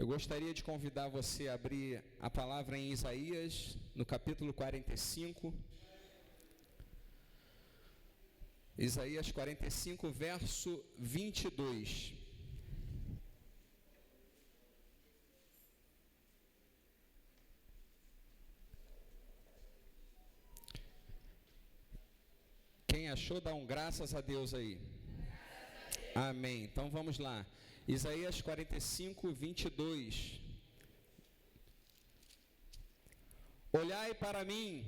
Eu gostaria de convidar você a abrir a palavra em Isaías, no capítulo 45. Isaías 45, verso 22. Quem achou, dá graças a Deus aí. Amém. Então vamos lá. Isaías 45, 22. Olhai para mim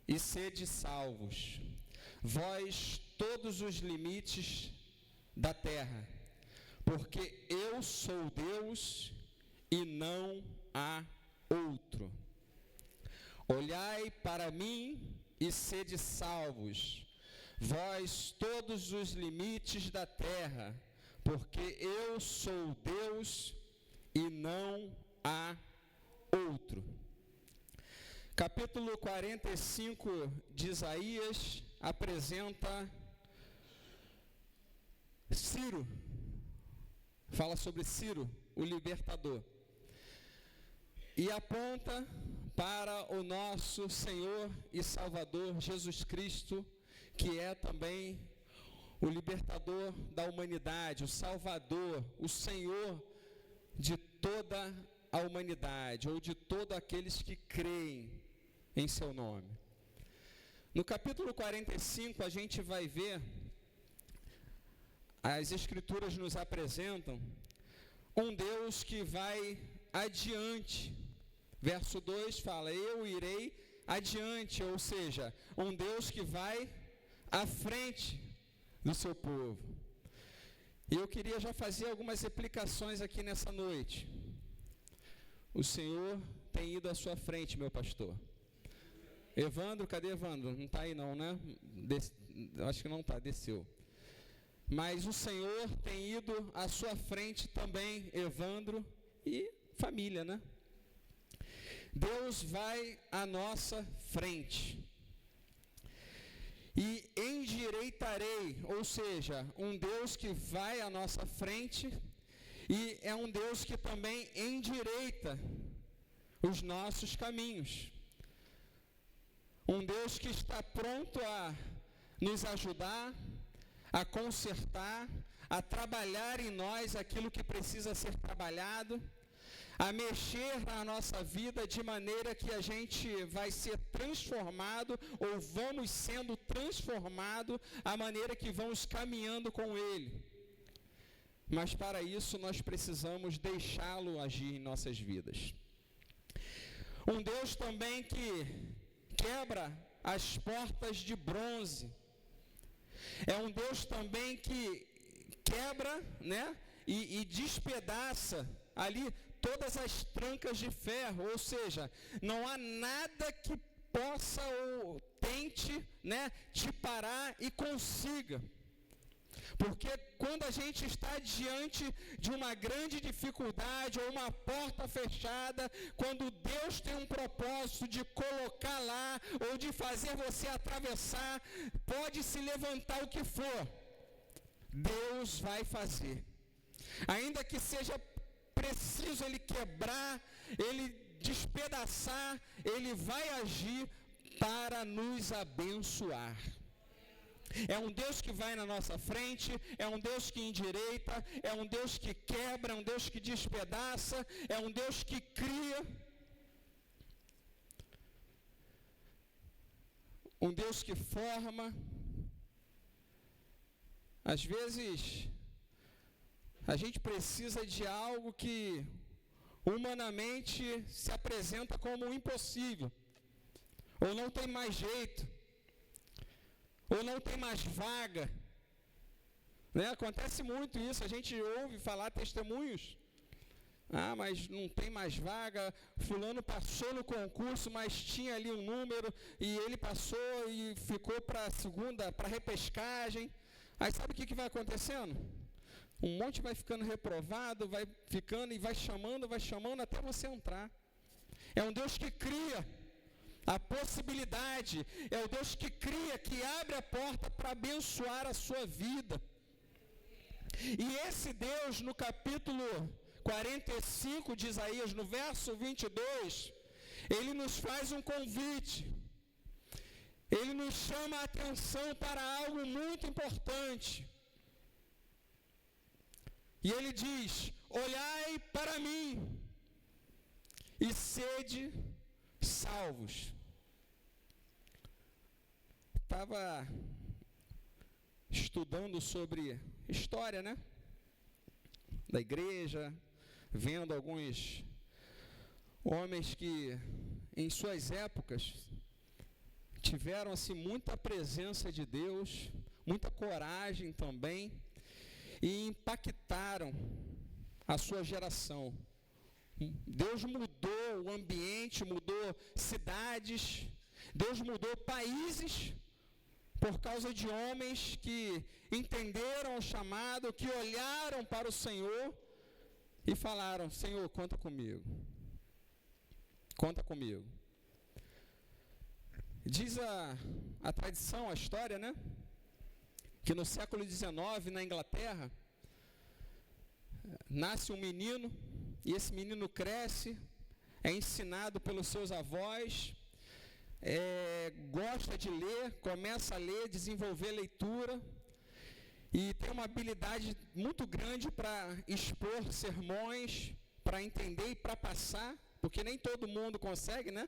e sede salvos, vós todos os limites da terra, porque eu sou Deus e não há outro. Olhai para mim e sede salvos, vós todos os limites da terra, porque eu sou Deus e não há outro. Capítulo 45 de Isaías apresenta Ciro, fala sobre Ciro, o libertador, e aponta para o nosso Senhor e Salvador Jesus Cristo, que é também o libertador da humanidade, o Salvador, o Senhor de toda a humanidade, ou de todos aqueles que creem em seu nome. No capítulo 45 a gente vai ver, as Escrituras nos apresentam um Deus que vai adiante. Verso 2 fala, eu irei adiante, ou seja, um Deus que vai à frente do seu povo. E eu queria já fazer algumas explicações aqui nessa noite. O Senhor tem ido à sua frente, meu pastor. Evandro, cadê Evandro? Não está aí não, né? Acho que não está, desceu. Mas o Senhor tem ido à sua frente também, Evandro e família, né? Deus vai à nossa frente. E endireitarei, ou seja, um Deus que vai à nossa frente, e é um Deus que também endireita os nossos caminhos. Um Deus que está pronto a nos ajudar, a consertar, a trabalhar em nós aquilo que precisa ser trabalhado, a mexer na nossa vida de maneira que a gente vai ser transformado, ou vamos sendo transformados, à maneira que vamos caminhando com Ele. Mas para isso nós precisamos deixá-lo agir em nossas vidas. Um Deus também que quebra as portas de bronze. É um Deus também que quebra, né, e despedaça ali todas as trancas de ferro, ou seja, não há nada que possa ou tente, né, te parar e consiga. Porque quando a gente está diante de uma grande dificuldade ou uma porta fechada, quando Deus tem um propósito de colocar lá ou de fazer você atravessar, pode se levantar o que for, Deus vai fazer. Ainda que seja preciso Ele quebrar, Ele despedaçar, Ele vai agir para nos abençoar. É um Deus que vai na nossa frente, é um Deus que endireita, é um Deus que quebra, é um Deus que despedaça, é um Deus que cria. Um Deus que forma. Às vezes, a gente precisa de algo que humanamente se apresenta como impossível, ou não tem mais jeito, ou não tem mais vaga, né? Acontece muito isso, a gente ouve falar testemunhos, mas não tem mais vaga, fulano passou no concurso, mas tinha ali um número, e ele passou e ficou para a segunda, para repescagem. Aí sabe o que vai acontecendo? Um monte vai ficando reprovado, vai ficando e vai chamando até você entrar. É um Deus que cria a possibilidade, é o Deus que cria, que abre a porta para abençoar a sua vida. E esse Deus, no capítulo 45 de Isaías, no verso 22, ele nos faz um convite. Ele nos chama a atenção para algo muito importante. E ele diz: olhai para mim e sede salvos. Estava estudando sobre história, né? Da igreja, vendo alguns homens que em suas épocas tiveram assim muita presença de Deus, muita coragem também, e impactaram a sua geração. Deus mudou o ambiente, mudou cidades, Deus mudou países por causa de homens que entenderam o chamado, que olharam para o Senhor e falaram: Senhor, conta comigo. Conta comigo. Diz a tradição, a história, né? Que no século XIX, na Inglaterra, nasce um menino, e esse menino cresce, é ensinado pelos seus avós, gosta de ler, começa a ler, desenvolver leitura, e tem uma habilidade muito grande para expor sermões, para entender e para passar, porque nem todo mundo consegue, né?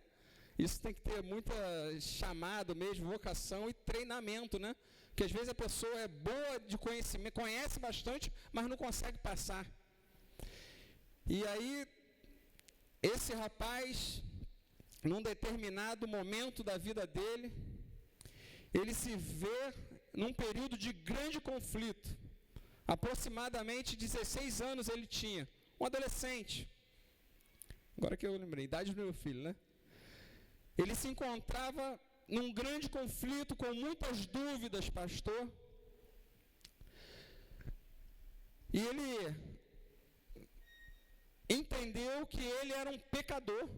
Isso tem que ter muita chamado mesmo, vocação e treinamento, né? Porque às vezes a pessoa é boa de conhecimento, conhece bastante, mas não consegue passar. E aí, esse rapaz, num determinado momento da vida dele, ele se vê num período de grande conflito. Aproximadamente 16 anos ele tinha, um adolescente. Agora que eu lembrei, idade do meu filho, né? Ele se encontrava num grande conflito, com muitas dúvidas, pastor. E ele entendeu que ele era um pecador.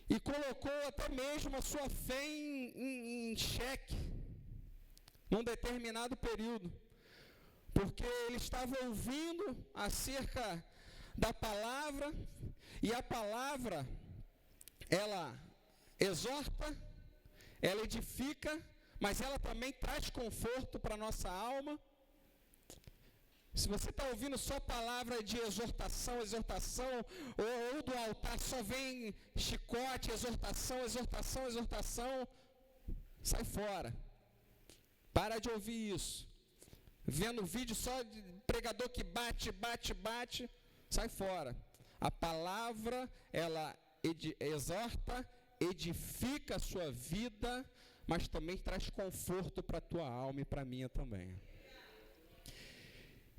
E colocou até mesmo a sua fé em xeque, num determinado período. Porque ele estava ouvindo acerca da palavra, e a palavra, ela exorta, ela edifica, mas ela também traz conforto para a nossa alma. Se você está ouvindo só palavra de exortação, ou do altar só vem chicote, exortação, sai fora. Para de ouvir isso. Vendo vídeo só de pregador que bate, sai fora. A palavra, ela exorta, edifica a sua vida, mas também traz conforto para a tua alma e para a minha também.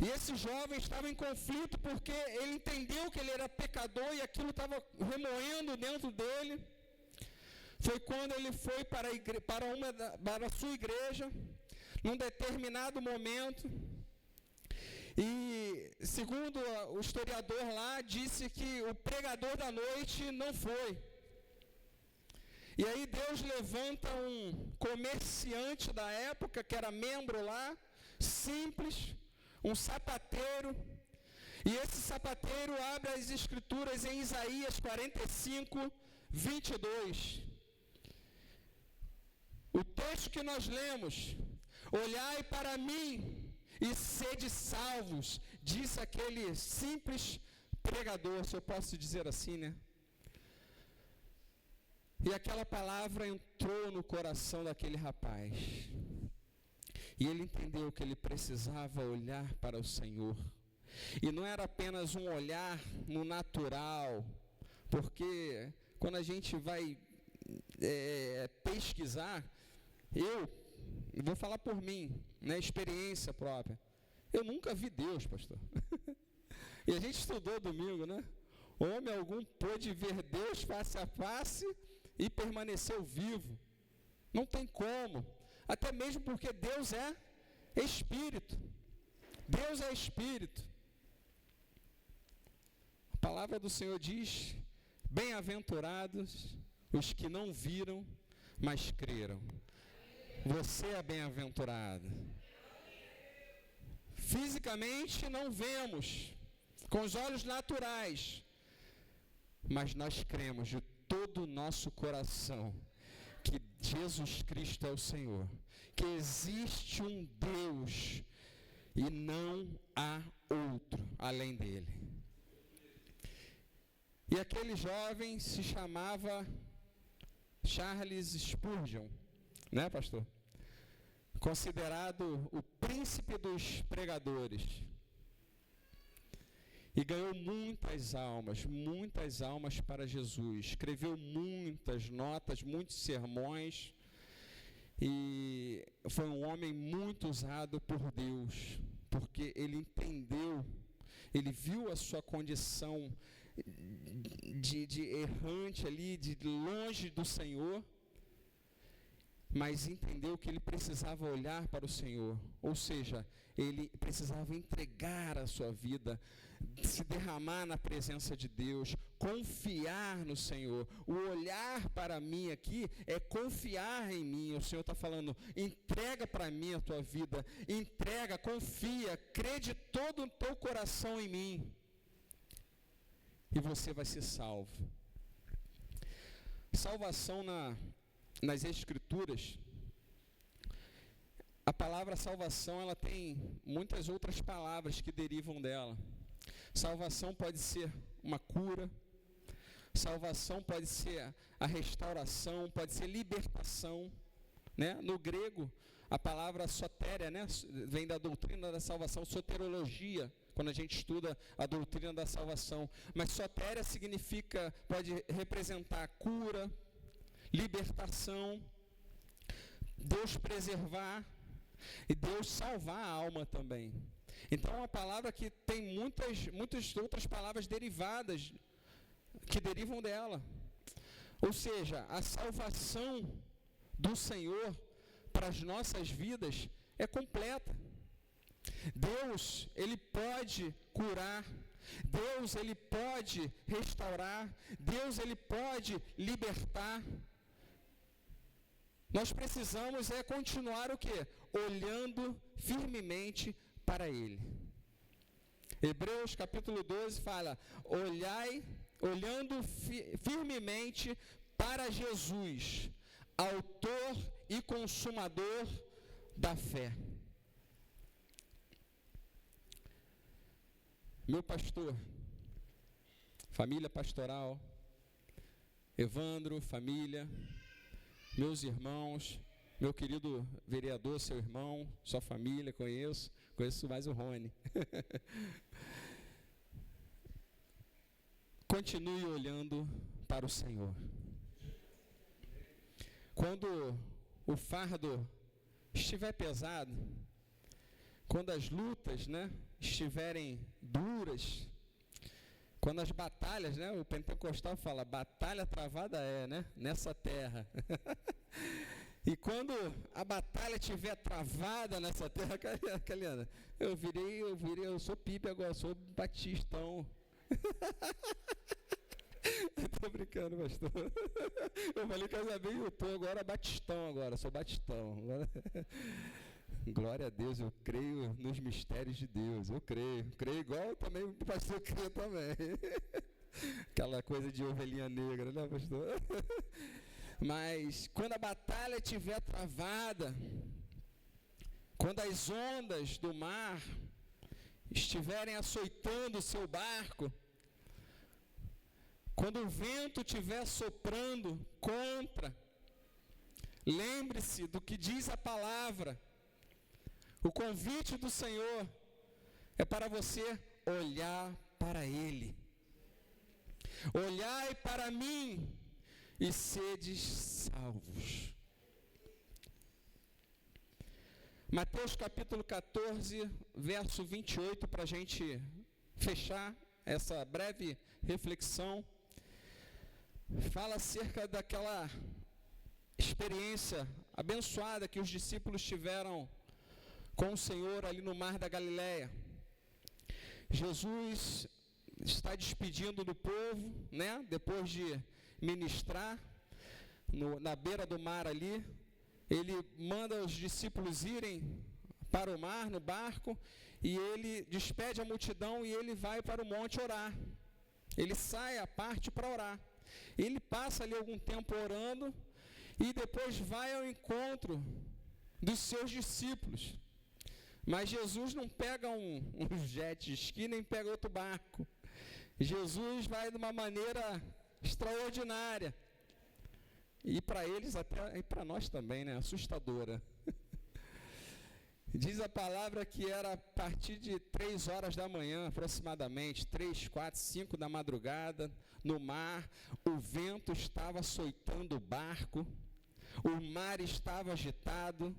E esse jovem estava em conflito porque ele entendeu que ele era pecador e aquilo estava remoendo dentro dele. Foi quando ele foi para a sua igreja, num determinado momento, e segundo o historiador lá, disse que o pregador da noite não foi. E aí Deus levanta um comerciante da época, que era membro lá, simples, um sapateiro, e esse sapateiro abre as escrituras em Isaías 45, 22. O texto que nós lemos: olhai para mim e sede salvos, disse aquele simples pregador, se eu posso dizer assim, né? E aquela palavra entrou no coração daquele rapaz. E ele entendeu que ele precisava olhar para o Senhor. E não era apenas um olhar no natural, porque quando a gente vai pesquisar, eu vou falar por mim, né, experiência própria. Eu nunca vi Deus, pastor. E a gente estudou domingo, né? Homem algum pôde ver Deus face a face e permaneceu vivo. Não tem como. Até mesmo porque Deus é Espírito. Deus é Espírito. A palavra do Senhor diz: bem-aventurados os que não viram, mas creram. Você é bem-aventurado. Fisicamente não vemos, com os olhos naturais, mas nós cremos de todo o nosso coração que Jesus Cristo é o Senhor, que existe um Deus e não há outro além dele. E aquele jovem se chamava Charles Spurgeon, né, pastor? Considerado o príncipe dos pregadores. E ganhou muitas almas para Jesus. Escreveu muitas notas, muitos sermões. E foi um homem muito usado por Deus, porque ele entendeu, ele viu a sua condição de errante ali, de longe do Senhor, mas entendeu que ele precisava olhar para o Senhor, ou seja, ele precisava entregar a sua vida, se derramar na presença de Deus, confiar no Senhor. O olhar para mim aqui é confiar em mim. O Senhor está falando, entrega para mim a tua vida, entrega, confia, crê de todo o teu coração em mim, e você vai ser salvo. Salvação nas Escrituras, a palavra salvação, ela tem muitas outras palavras que derivam dela. Salvação pode ser uma cura, salvação pode ser a restauração, pode ser libertação, né? No grego, a palavra sotéria, né, vem da doutrina da salvação, soterologia, quando a gente estuda a doutrina da salvação. Mas sotéria significa, pode representar cura, libertação, Deus preservar e Deus salvar a alma também. Então é uma palavra que tem muitas outras palavras derivadas, que derivam dela. Ou seja, a salvação do Senhor para as nossas vidas é completa. Deus, Ele pode curar, Deus, Ele pode restaurar, Deus, Ele pode libertar. Nós precisamos continuar o quê? Olhando firmemente para Ele. Hebreus capítulo 12 fala, olhando firmemente para Jesus, autor e consumador da fé. Meu pastor, família pastoral, Evandro, família, meus irmãos, meu querido vereador, seu irmão, sua família, conheço mais o Rony. Continue olhando para o Senhor. Quando o fardo estiver pesado, quando as lutas, né, estiverem duras, quando as batalhas, né, o pentecostal fala, batalha travada né, nessa terra. E quando a batalha estiver travada nessa terra, Caliana, eu sou pipe agora, sou batistão. Estou brincando, pastor. Eu falei casamento, eu estou agora batistão, sou batistão. Agora... Glória a Deus, eu creio nos mistérios de Deus, eu creio igual também o pastor crê também. Aquela coisa de ovelhinha negra, né, pastor? Mas quando a batalha estiver travada, quando as ondas do mar estiverem açoitando o seu barco, quando o vento estiver soprando contra, lembre-se do que diz a palavra. O convite do Senhor é para você olhar para Ele. Olhai para mim e sedes salvos. Mateus capítulo 14, verso 28, para a gente fechar essa breve reflexão, fala acerca daquela experiência abençoada que os discípulos tiveram com o Senhor ali no mar da Galileia. Jesus está despedindo do povo, né? Depois de ministrar na beira do mar ali, ele manda os discípulos irem para o mar no barco e ele despede a multidão e ele vai para o monte orar. Ele sai à parte para orar. Ele passa ali algum tempo orando e depois vai ao encontro dos seus discípulos. Mas Jesus não pega um jet ski, nem pega outro barco. Jesus vai de uma maneira extraordinária. E para eles, até e para nós também, né? Assustadora. Diz a palavra que era a partir de 3 horas da manhã, aproximadamente, 3, 4, 5 da madrugada, no mar, o vento estava açoitando o barco, o mar estava agitado,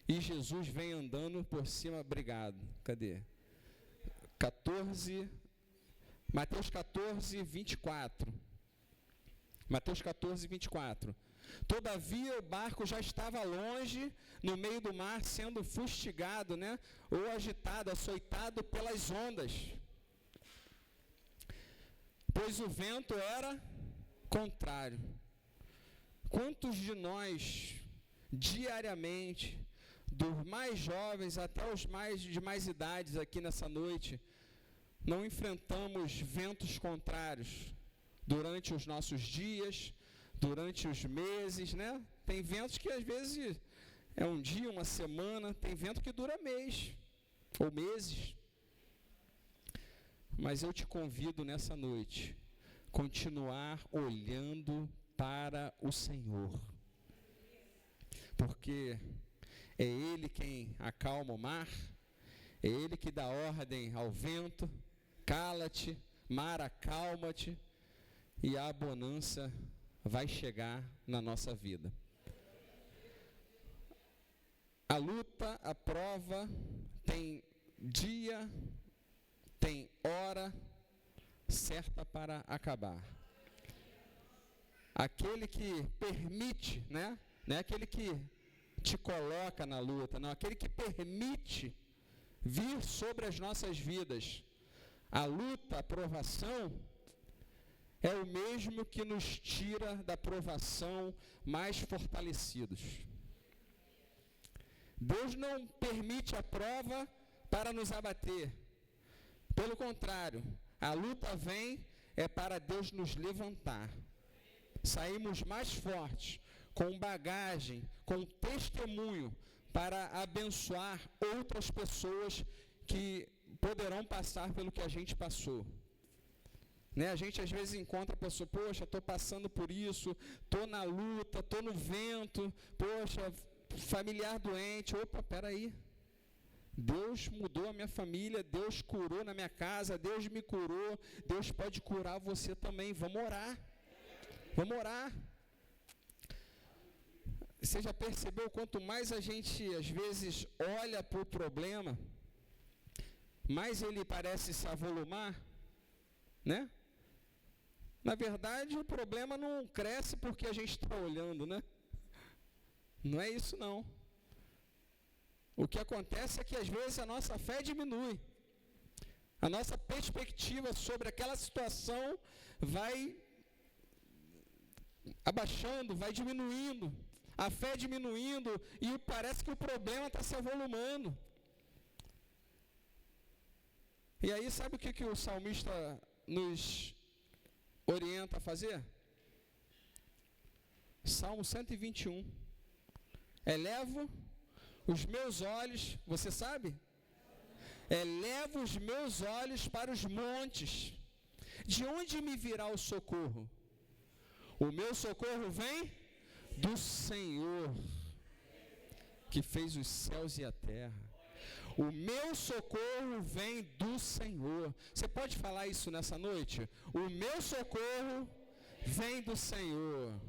e Jesus vem andando por cima, obrigado, cadê? Mateus 14, 24. Mateus 14, 24. Todavia o barco já estava longe, no meio do mar, sendo fustigado, né? Ou agitado, açoitado pelas ondas. Pois o vento era contrário. Quantos de nós, diariamente, dos mais jovens até os de mais idades aqui nessa noite, não enfrentamos ventos contrários durante os nossos dias, durante os meses, né? Tem ventos que às vezes é um dia, uma semana, tem vento que dura mês ou meses. Mas eu te convido nessa noite, continuar olhando para o Senhor, porque é Ele quem acalma o mar, é Ele que dá ordem ao vento, cala-te, mar, acalma-te, e a bonança vai chegar na nossa vida. A luta, a prova, tem dia, tem hora certa para acabar. Aquele que permite, né? Não é aquele que te coloca na luta, não, aquele que permite vir sobre as nossas vidas. A luta, a provação, é o mesmo que nos tira da provação mais fortalecidos. Deus não permite a prova para nos abater. Pelo contrário, a luta vem para Deus nos levantar. Saímos mais fortes, com bagagem, com testemunho, para abençoar outras pessoas que poderão passar pelo que a gente passou. Né? A gente às vezes encontra a pessoa, poxa, estou passando por isso, estou na luta, estou no vento, poxa, familiar doente. Opa, peraí, Deus mudou a minha família, Deus curou na minha casa, Deus me curou, Deus pode curar você também. Vamos orar, vamos orar. Você já percebeu, quanto mais a gente às vezes olha para o problema, mais ele parece se avolumar, né? Na verdade, o problema não cresce porque a gente está olhando, né? Não é isso, não. O que acontece é que às vezes a nossa fé diminui. A nossa perspectiva sobre aquela situação vai abaixando, vai diminuindo. A fé diminuindo e parece que o problema está se avolumando. E aí, sabe o que o salmista nos orienta a fazer? Salmo 121. Elevo os meus olhos, você sabe? Elevo os meus olhos para os montes. De onde me virá o socorro? O meu socorro vem do Senhor, que fez os céus e a terra. O meu socorro vem do Senhor. Você pode falar isso nessa noite? O meu socorro vem do Senhor.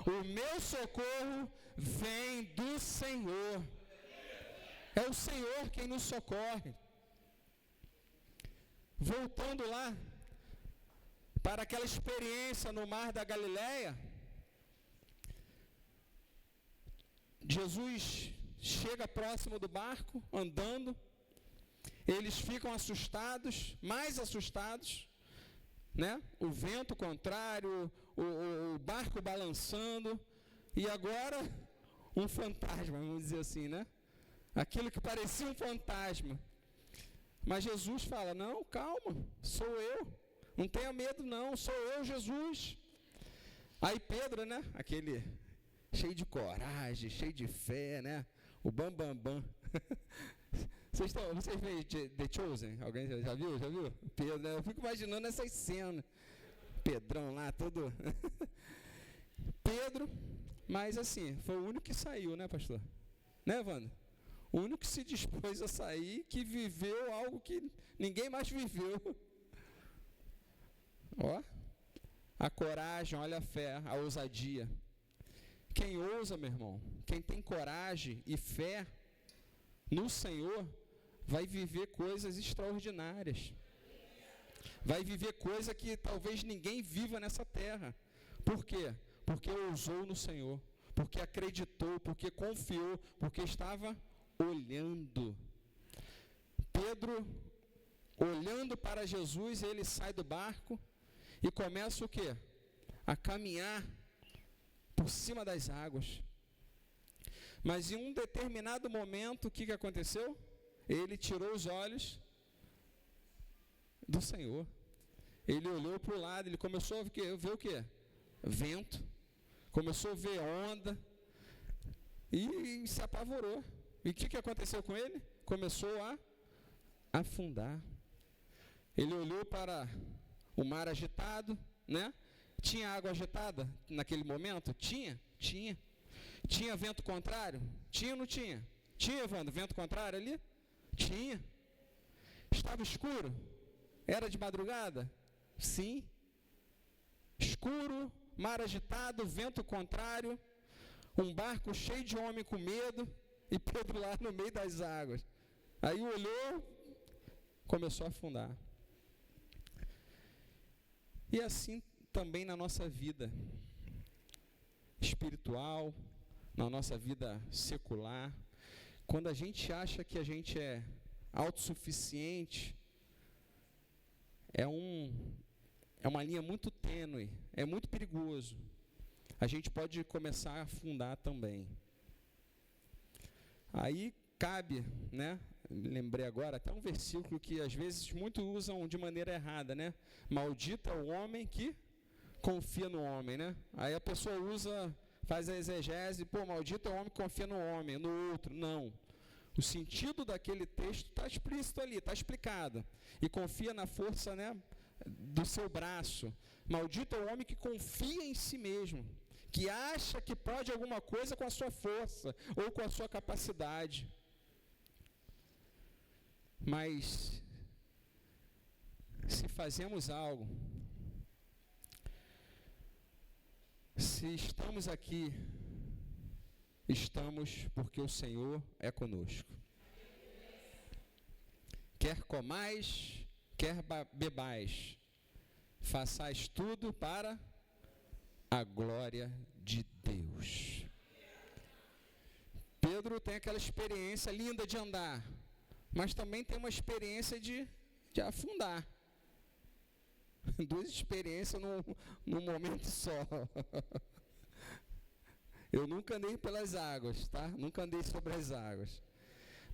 O meu socorro vem do Senhor. É o Senhor quem nos socorre. Voltando lá para aquela experiência no mar da Galileia, Jesus chega próximo do barco, andando. Eles ficam assustados, mais assustados, né? O vento contrário, o barco balançando, e agora um fantasma, vamos dizer assim, né? Aquilo que parecia um fantasma. Mas Jesus fala, não, calma, sou eu. Não tenha medo não, sou eu, Jesus. Aí Pedro, né, aquele cheio de coragem, cheio de fé, né, o bam, bam, bam. Vocês veem The Chosen? Alguém já viu? Pedro, né? Eu fico imaginando essas cenas. Pedrão lá, todo... Pedro, mas assim, foi o único que saiu, né, pastor? Né, Wanda? O único que se dispôs a sair, que viveu algo que ninguém mais viveu. Ó, a coragem, olha a fé, a ousadia. Quem ousa, meu irmão, quem tem coragem e fé no Senhor, vai viver coisas extraordinárias. Vai viver coisa que talvez ninguém viva nessa terra. Por quê? Porque ousou no Senhor, porque acreditou, porque confiou, porque estava olhando. Pedro, olhando para Jesus, ele sai do barco e começa o quê? A caminhar por cima das águas. Mas em um determinado momento, o que aconteceu? Ele tirou os olhos do Senhor. Ele olhou para o lado, ele começou a ver o quê? Vento. Começou a ver onda. E se apavorou. E o que aconteceu com ele? Começou a afundar. Ele olhou para o mar agitado, né? Tinha água agitada naquele momento? Tinha. Tinha vento contrário? Tinha ou não tinha? Tinha, Evandro, vento contrário ali? Tinha. Estava escuro? Era de madrugada? Sim. Escuro, mar agitado, vento contrário, um barco cheio de homem com medo e Pedro lá no meio das águas. Aí olhou, começou a afundar. E assim também na nossa vida espiritual, na nossa vida secular, quando a gente acha que a gente é autossuficiente, é uma linha muito tênue, é muito perigoso. A gente pode começar a afundar também. Aí cabe, né? Lembrei agora até um versículo que às vezes muitos usam de maneira errada, né? Maldito é o homem que confia no homem, né? Aí a pessoa faz a exegese, maldito é o homem que confia no homem, no outro. Não. O sentido daquele texto está explícito ali, está explicado. E confia na força, né, do seu braço. Maldito é o homem que confia em si mesmo, que acha que pode alguma coisa com a sua força ou com a sua capacidade. Mas se fazemos algo, se estamos aqui, estamos porque o Senhor é conosco. Quer comais, quer bebais, façais tudo para a glória de Deus. Pedro tem aquela experiência linda de andar, mas também tem uma experiência de afundar. Duas experiências num momento só. Eu nunca andei pelas águas, tá? Nunca andei sobre as águas.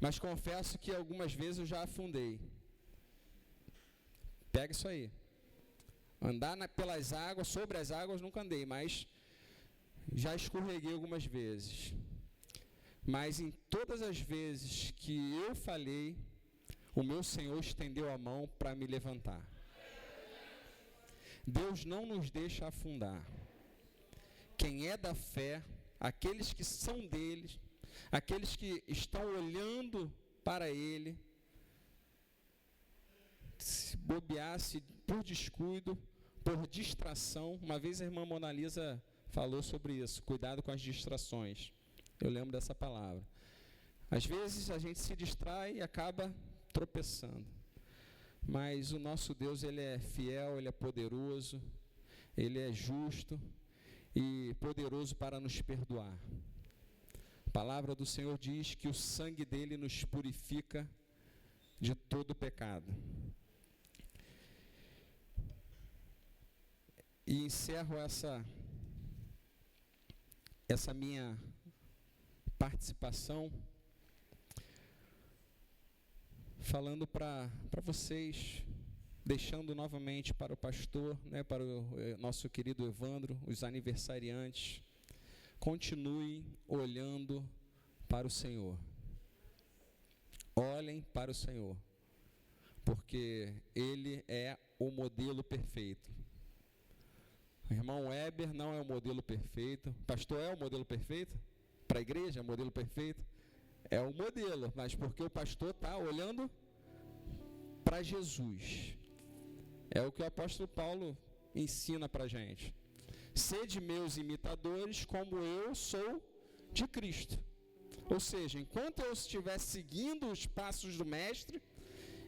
Mas confesso que algumas vezes eu já afundei. Pega isso aí. Andar pelas águas, sobre as águas, nunca andei, mas já escorreguei algumas vezes. Mas em todas as vezes que eu falhei, o meu Senhor estendeu a mão para me levantar. Deus não nos deixa afundar. Quem é da fé, aqueles que são deles, aqueles que estão olhando para Ele, se bobeasse por descuido, por distração. Uma vez a irmã Mona Lisa falou sobre isso, cuidado com as distrações. Eu lembro dessa palavra. Às vezes a gente se distrai e acaba tropeçando. Mas o nosso Deus, Ele é fiel, Ele é poderoso, Ele é justo e poderoso para nos perdoar. A palavra do Senhor diz que o sangue dEle nos purifica de todo pecado. E encerro essa minha participação falando para vocês, deixando novamente para o pastor, né, para o nosso querido Evandro, os aniversariantes, continue olhando para o Senhor. Olhem para o Senhor, porque Ele é o modelo perfeito. O irmão Weber não é o modelo perfeito. O pastor é o modelo perfeito? Para a igreja é o modelo perfeito? É o modelo, mas porque o pastor está olhando para Jesus. É o que o apóstolo Paulo ensina para a gente. Sede meus imitadores, como eu sou de Cristo. Ou seja, enquanto eu estiver seguindo os passos do Mestre,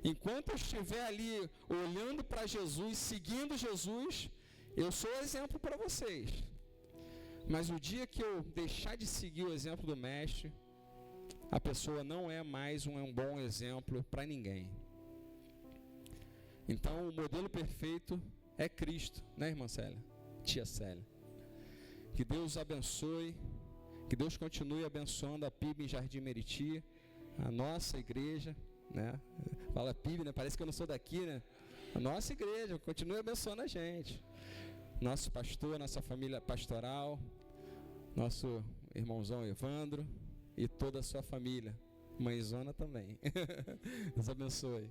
enquanto eu estiver ali olhando para Jesus, seguindo Jesus, eu sou exemplo para vocês. Mas o dia que eu deixar de seguir o exemplo do Mestre, a pessoa não é mais um bom exemplo para ninguém. Então, o modelo perfeito é Cristo, né, irmã Célia? Tia Célia. Que Deus abençoe, que Deus continue abençoando a PIB em Jardim Meriti, a nossa igreja, né? Fala PIB, né? Parece que eu não sou daqui, né? A nossa igreja, continue abençoando a gente. Nosso pastor, nossa família pastoral, nosso irmãozão Evandro e toda a sua família. Mãezona também. Deus abençoe.